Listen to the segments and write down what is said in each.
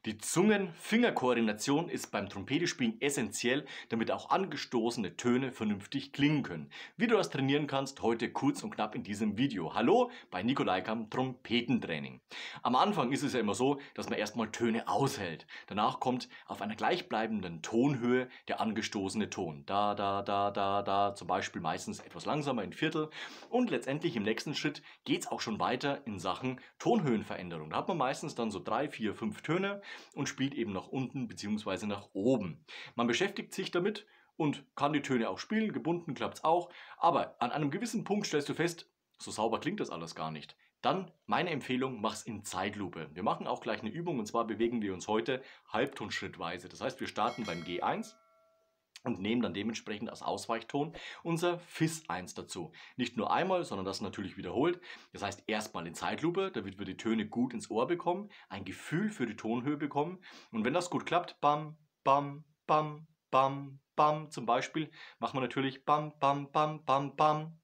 Die Zungen-Finger-Koordination ist beim Trompetespielen essentiell, damit auch angestoßene Töne vernünftig klingen können. Wie du das trainieren kannst, heute kurz und knapp in diesem Video. Hallo bei Nikolai Kamm Trompetentraining. Am Anfang ist es ja immer so, dass man erstmal Töne aushält. Danach kommt auf einer gleichbleibenden Tonhöhe der angestoßene Ton. Da, da, da, da, da, zum Beispiel meistens etwas langsamer in Viertel. Und letztendlich im nächsten Schritt geht es auch schon weiter in Sachen Tonhöhenveränderung. Da hat man meistens dann so 3, 4, 5 Töne und spielt eben nach unten bzw. nach oben. Man beschäftigt sich damit und kann die Töne auch spielen, gebunden klappt es auch, aber an einem gewissen Punkt stellst du fest, so sauber klingt das alles gar nicht. Dann meine Empfehlung, mach's in Zeitlupe. Wir machen auch gleich eine Übung und zwar bewegen wir uns heute halbtonschrittweise. Das heißt, wir starten beim G1 und nehmen dann dementsprechend als Ausweichton unser Fis-1 dazu. Nicht nur einmal, sondern das natürlich wiederholt. Das heißt, erstmal in Zeitlupe, damit wir die Töne gut ins Ohr bekommen, ein Gefühl für die Tonhöhe bekommen. Und wenn das gut klappt, bam, bam, bam, bam, bam, zum Beispiel, machen wir natürlich bam, bam, bam, bam, bam,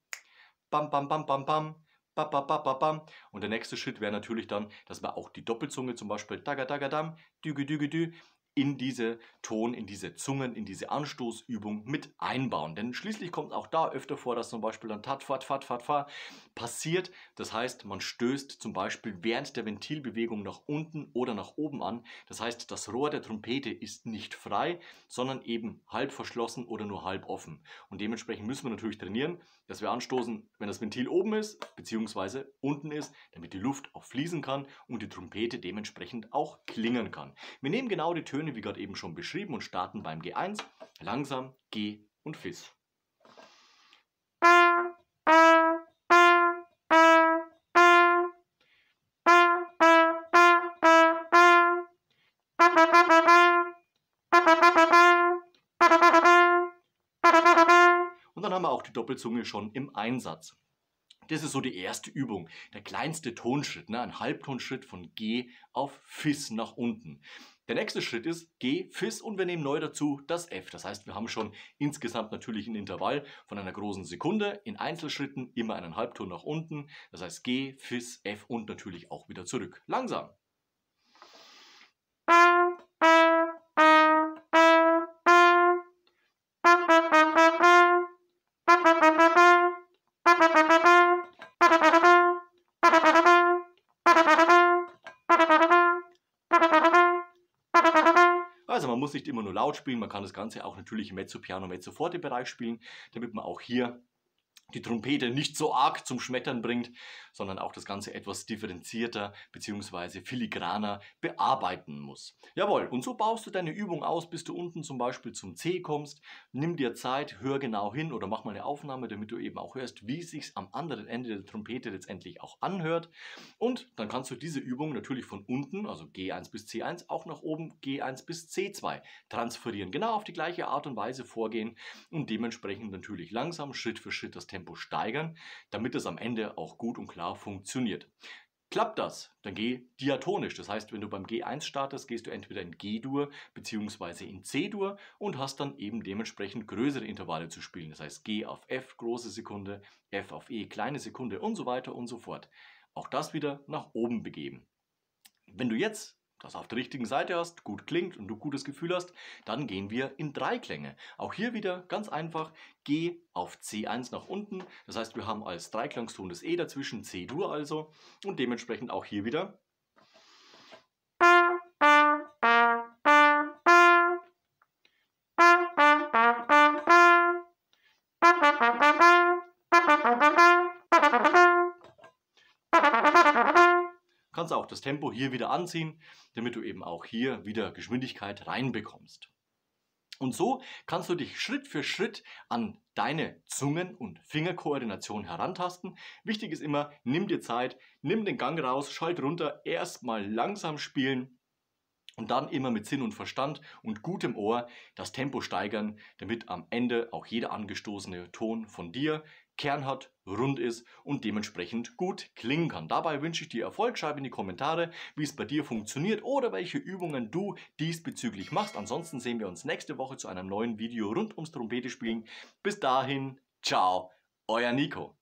bam, bam, bam, bam, bam. Bam, bam, bam, bam, bam. Und der nächste Schritt wäre natürlich dann, dass wir auch die Doppelzunge zum Beispiel daga, daga, dam, düge, düge, dü, in diese Ton, in diese Zungen, in diese Anstoßübung mit einbauen. Denn schließlich kommt auch da öfter vor, dass zum Beispiel dann tat, fat, fat, fat, fa passiert. Das heißt, man stößt zum Beispiel während der Ventilbewegung nach unten oder nach oben an. Das heißt, das Rohr der Trompete ist nicht frei, sondern eben halb verschlossen oder nur halb offen. Und dementsprechend müssen wir natürlich trainieren, dass wir anstoßen, wenn das Ventil oben ist, beziehungsweise unten ist, damit die Luft auch fließen kann und die Trompete dementsprechend auch klingen kann. Wir nehmen genau die Töne, wie gerade eben schon beschrieben, und starten beim G1, langsam, G und Fis. Und dann haben wir auch die Doppelzunge schon im Einsatz. Das ist so die erste Übung, der kleinste Tonschritt, ein Halbtonschritt von G auf Fis nach unten. Der nächste Schritt ist G, Fis und wir nehmen neu dazu das F. Das heißt, wir haben schon insgesamt natürlich ein Intervall von einer großen Sekunde, in Einzelschritten immer einen Halbton nach unten. Das heißt G, Fis, F und natürlich auch wieder zurück. Langsam. Also man muss nicht immer nur laut spielen, man kann das Ganze auch natürlich im Mezzo-Piano, Mezzo-Forte-Bereich spielen, damit man auch hier die Trompete nicht so arg zum Schmettern bringt, sondern auch das Ganze etwas differenzierter bzw. filigraner bearbeiten muss. Jawohl, und so baust du deine Übung aus, bis du unten zum Beispiel zum C kommst. Nimm dir Zeit, hör genau hin oder mach mal eine Aufnahme, damit du eben auch hörst, wie es sich am anderen Ende der Trompete letztendlich auch anhört. Und dann kannst du diese Übung natürlich von unten, also G1 bis C1, auch nach oben G1 bis C2 transferieren. Genau auf die gleiche Art und Weise vorgehen und dementsprechend natürlich langsam Schritt für Schritt das Tempo steigern, damit es am Ende auch gut und klar funktioniert. Klappt das, dann geh diatonisch. Das heißt, wenn du beim G1 startest, gehst du entweder in G-Dur bzw. in C-Dur und hast dann eben dementsprechend größere Intervalle zu spielen. Das heißt G auf F, große Sekunde, F auf E, kleine Sekunde und so weiter und so fort. Auch das wieder nach oben begeben. Wenn du jetzt das auf der richtigen Seite hast, gut klingt und du gutes Gefühl hast, dann gehen wir in Dreiklänge. Auch hier wieder ganz einfach, G auf C1 nach unten. Das heißt, wir haben als Dreiklangston das E dazwischen, C-Dur also, und dementsprechend auch hier wieder. Kannst auch das Tempo hier wieder anziehen, damit du eben auch hier wieder Geschwindigkeit reinbekommst. Und so kannst du dich Schritt für Schritt an deine Zungen- und Fingerkoordination herantasten. Wichtig ist immer, nimm dir Zeit, nimm den Gang raus, schalt runter, erstmal langsam spielen und dann immer mit Sinn und Verstand und gutem Ohr das Tempo steigern, damit am Ende auch jeder angestoßene Ton von dir Kern hat, rund ist und dementsprechend gut klingen kann. Dabei wünsche ich dir Erfolg. Schreib in die Kommentare, wie es bei dir funktioniert oder welche Übungen du diesbezüglich machst. Ansonsten sehen wir uns nächste Woche zu einem neuen Video rund ums Trompetespielen. Bis dahin, ciao, euer Nico.